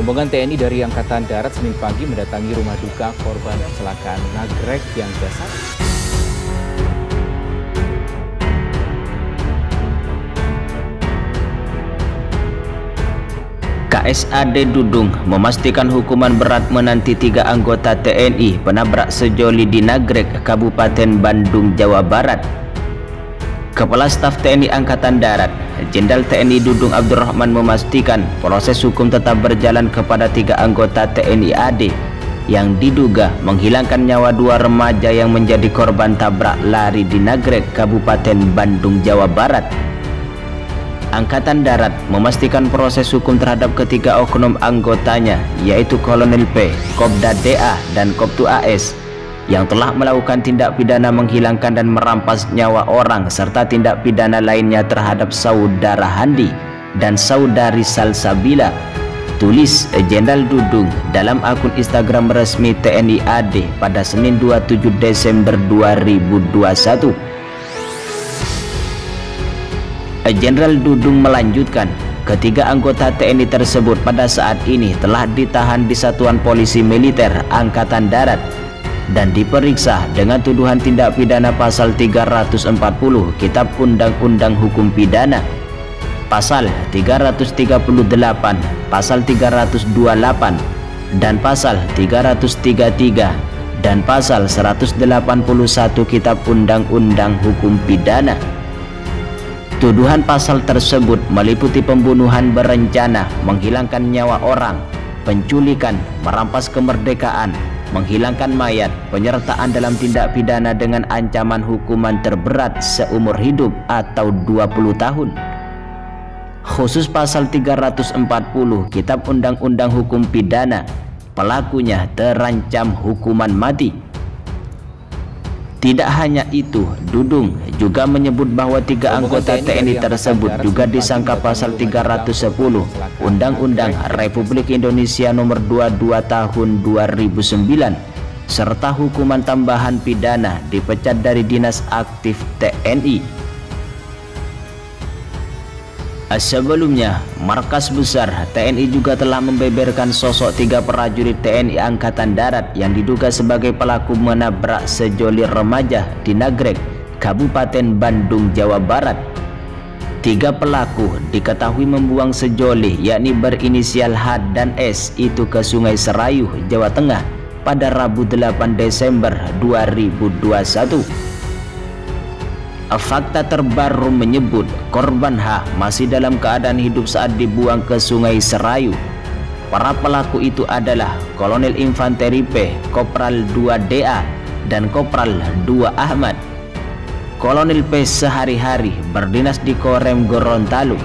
Rombongan TNI dari Angkatan Darat Senin pagi mendatangi rumah duka korban kecelakaan nagrek yang jasad. KSAD Dudung memastikan hukuman berat menanti 3 anggota TNI penabrak sejoli di Nagrek, Kabupaten Bandung, Jawa Barat. Kepala Staf TNI Angkatan Darat, Jenderal TNI Dudung Abdurrahman memastikan proses hukum tetap berjalan kepada 3 anggota TNI AD yang diduga menghilangkan nyawa 2 remaja yang menjadi korban tabrak lari di Nagrek, Kabupaten Bandung, Jawa Barat. Angkatan Darat memastikan proses hukum terhadap ketiga oknum anggotanya, yaitu Kolonel P, Kopda DA, dan Koptu AS, yang telah melakukan tindak pidana menghilangkan dan merampas nyawa orang serta tindak pidana lainnya terhadap saudara Handi dan saudari Salsabila, tulis Jenderal Dudung dalam akun Instagram resmi TNI AD pada Senin 27 Desember 2021. Jenderal Dudung melanjutkan, ketiga anggota TNI tersebut pada saat ini telah ditahan di Satuan Polisi Militer Angkatan Darat dan diperiksa dengan tuduhan tindak pidana pasal 340 Kitab Undang-Undang Hukum Pidana, pasal 338, pasal 328, dan pasal 333 dan pasal 181 Kitab Undang-Undang Hukum Pidana. Tuduhan pasal tersebut meliputi pembunuhan berencana, menghilangkan nyawa orang, penculikan, merampas kemerdekaan, menghilangkan mayat, penyertaan dalam tindak pidana dengan ancaman hukuman terberat seumur hidup atau 20 tahun. Khusus pasal 340 Kitab Undang-Undang Hukum Pidana, pelakunya terancam hukuman mati. Tidak hanya itu, Dudung juga menyebut bahwa 3 anggota TNI tersebut juga disangka pasal 310 Undang-Undang Republik Indonesia Nomor 22 Tahun 2009 serta hukuman tambahan pidana dipecat dari dinas aktif TNI. Sebelumnya, Markas Besar TNI juga telah membeberkan sosok 3 prajurit TNI Angkatan Darat yang diduga sebagai pelaku menabrak sejoli remaja di Nagrek, Kabupaten Bandung, Jawa Barat. 3 pelaku diketahui membuang sejoli yakni berinisial H dan S itu ke Sungai Serayu, Jawa Tengah pada Rabu 8 Desember 2021. Fakta terbaru menyebut korban H masih dalam keadaan hidup saat dibuang ke Sungai Serayu. Para pelaku itu adalah Kolonel Infanteri P, Kopral 2 DA, dan Kopral 2 Ahmad. Kolonel P sehari-hari berdinas di Korem Gorontalo.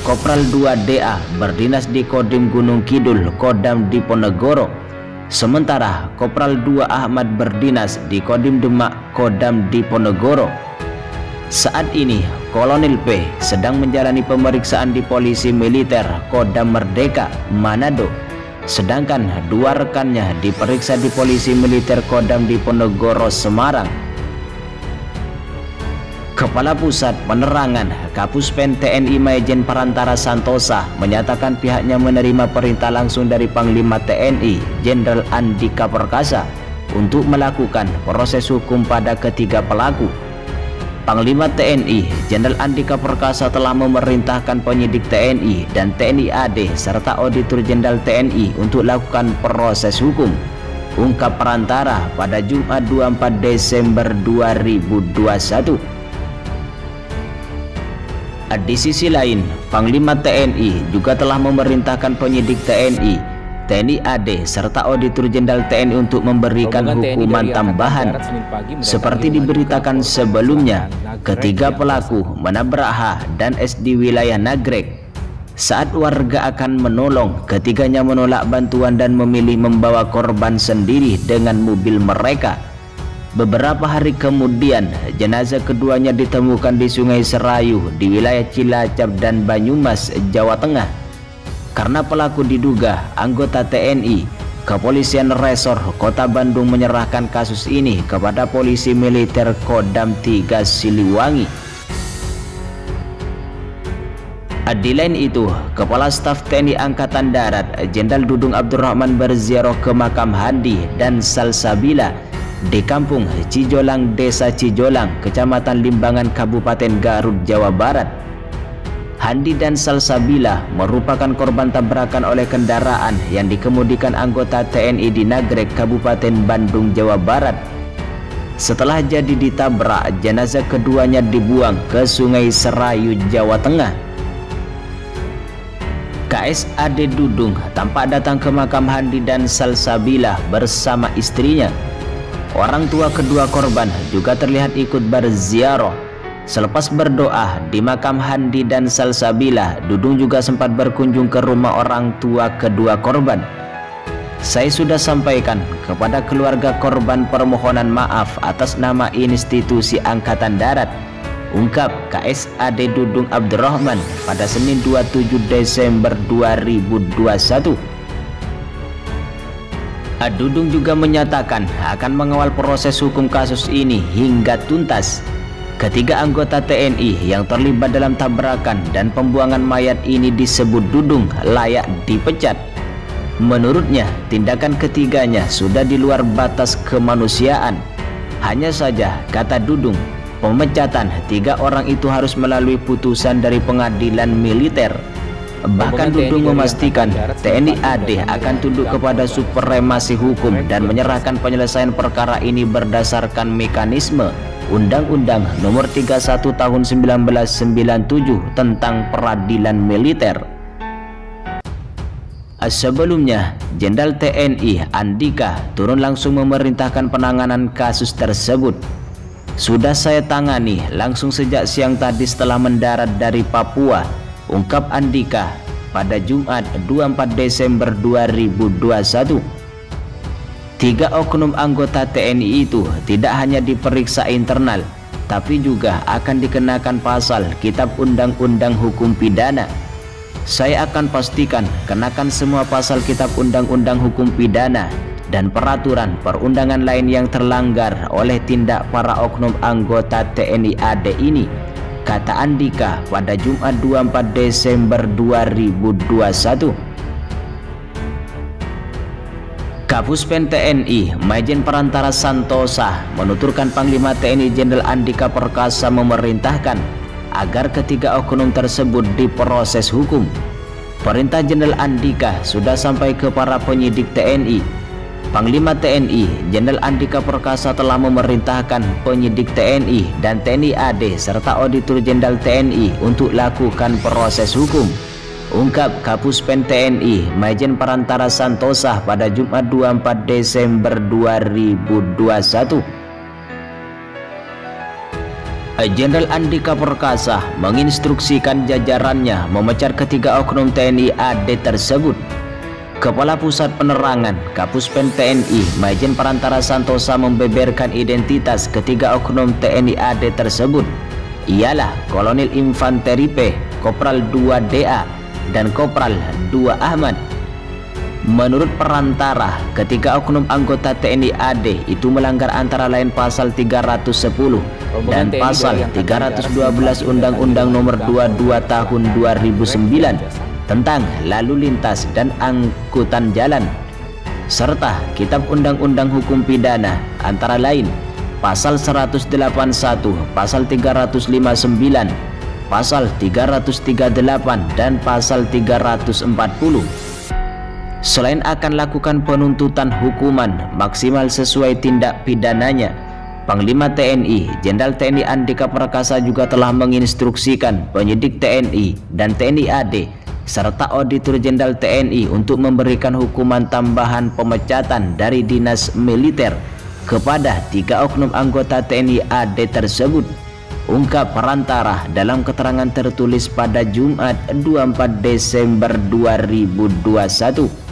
Kopral 2 DA berdinas di Kodim Gunung Kidul, Kodam Diponegoro. Sementara Kopral 2 Ahmad berdinas di Kodim Demak, Kodam Diponegoro. Saat ini, Kolonel P sedang menjalani pemeriksaan di Polisi Militer Kodam Merdeka, Manado. Sedangkan 2 rekannya diperiksa di Polisi Militer Kodam Diponegoro, Semarang. Kepala Pusat Penerangan Kapuspen TNI Majen Parantara Santosa menyatakan pihaknya menerima perintah langsung dari Panglima TNI Jenderal Andika Perkasa untuk melakukan proses hukum pada ketiga pelaku. Panglima TNI Jenderal Andika Perkasa telah memerintahkan penyidik TNI dan TNI AD serta Auditor Jenderal TNI untuk lakukan proses hukum, ungkap Perantara pada Jumat 24 Desember 2021. Di sisi lain, Panglima TNI juga telah memerintahkan penyidik TNI, TNI AD serta Auditor Jenderal TNI untuk memberikan hukuman tambahan. Seperti diberitakan sebelumnya, ketiga pelaku menabrak H dan S di wilayah Nagrek. Saat warga akan menolong, ketiganya menolak bantuan dan memilih membawa korban sendiri dengan mobil mereka. Beberapa hari kemudian, jenazah keduanya ditemukan di Sungai Serayu di wilayah Cilacap dan Banyumas, Jawa Tengah. Karena pelaku diduga anggota TNI, Kepolisian Resor Kota Bandung menyerahkan kasus ini kepada Polisi Militer Kodam 3 Siliwangi. Di lain itu, Kepala Staf TNI Angkatan Darat Jenderal Dudung Abdurrahman berziarah ke makam Handi dan Salsabila di Kampung Cijolang, Desa Cijolang, Kecamatan Limbangan, Kabupaten Garut, Jawa Barat. Handi dan Salsabila merupakan korban tabrakan oleh kendaraan yang dikemudikan anggota TNI di Nagrek, Kabupaten Bandung, Jawa Barat. Setelah jadi ditabrak, jenazah keduanya dibuang ke Sungai Serayu, Jawa Tengah. KSAD Dudung tampak datang ke makam Handi dan Salsabila bersama istrinya. Orang tua kedua korban juga terlihat ikut berziarah. Selepas berdoa di makam Handi dan Salsabila, Dudung juga sempat berkunjung ke rumah orang tua kedua korban. Saya sudah sampaikan kepada keluarga korban permohonan maaf atas nama institusi Angkatan Darat, ungkap KSAD Dudung Abdurrahman pada Senin 27 Desember 2021. Dudung juga menyatakan akan mengawal proses hukum kasus ini hingga tuntas. Ketiga anggota TNI yang terlibat dalam tabrakan dan pembuangan mayat ini disebut Dudung layak dipecat. Menurutnya, tindakan ketiganya sudah di luar batas kemanusiaan. Hanya saja, kata Dudung, pemecatan tiga orang itu harus melalui putusan dari pengadilan militer. Bahkan Dudung memastikan TNI AD akan tunduk kepada supremasi hukum dan menyerahkan penyelesaian perkara ini berdasarkan mekanisme Undang-Undang Nomor 31 Tahun 1997 tentang Peradilan Militer. Sebelumnya, Jenderal TNI Andika turun langsung memerintahkan penanganan kasus tersebut. Sudah saya tangani langsung sejak siang tadi setelah mendarat dari Papua, ungkap Andika pada Jumat 24 Desember 2021. Tiga oknum anggota TNI itu tidak hanya diperiksa internal, tapi juga akan dikenakan pasal Kitab Undang-Undang Hukum Pidana. Saya akan pastikan kenakan semua pasal Kitab Undang-Undang Hukum Pidana dan peraturan perundangan lain yang terlanggar oleh tindak para oknum anggota TNI AD ini, kata Andika pada Jumat 24 Desember 2021. Kapuspen TNI Majen Perantara Santosa menuturkan Panglima TNI Jenderal Andika Perkasa memerintahkan agar ketiga oknum tersebut diproses hukum. Perintah Jenderal Andika sudah sampai ke para penyidik TNI. Panglima TNI Jenderal Andika Perkasa telah memerintahkan penyidik TNI dan TNI AD serta Auditor Jenderal TNI untuk lakukan proses hukum, ungkap Kapuspen TNI Majen Perantara Santosa pada Jumat 24 Desember 2021. Jenderal Andika Perkasa menginstruksikan jajarannya memecat ketiga oknum TNI AD tersebut. Kepala Pusat Penerangan Kapuspen TNI Majen Perantara Santosa membeberkan identitas ketiga oknum TNI AD tersebut, ialah Kolonel Infanteri P, Kopral 2 DA, dan Kopral 2 Ahmad. Menurut Perantara, ketiga oknum anggota TNI AD itu melanggar antara lain pasal 310 dan pasal 312 Undang-Undang Nomor 22 Tahun 2009 tentang lalu lintas dan angkutan jalan, serta Kitab Undang-Undang Hukum Pidana antara lain pasal 181, pasal 359, pasal 338 dan pasal 340. Selain akan lakukan penuntutan hukuman maksimal sesuai tindak pidananya, Panglima TNI Jenderal TNI Andika Perkasa juga telah menginstruksikan penyidik TNI dan TNI AD serta Auditor Jenderal TNI untuk memberikan hukuman tambahan pemecatan dari dinas militer kepada tiga oknum anggota TNI AD tersebut, ungkap Perantara dalam keterangan tertulis pada Jumat 24 Desember 2021.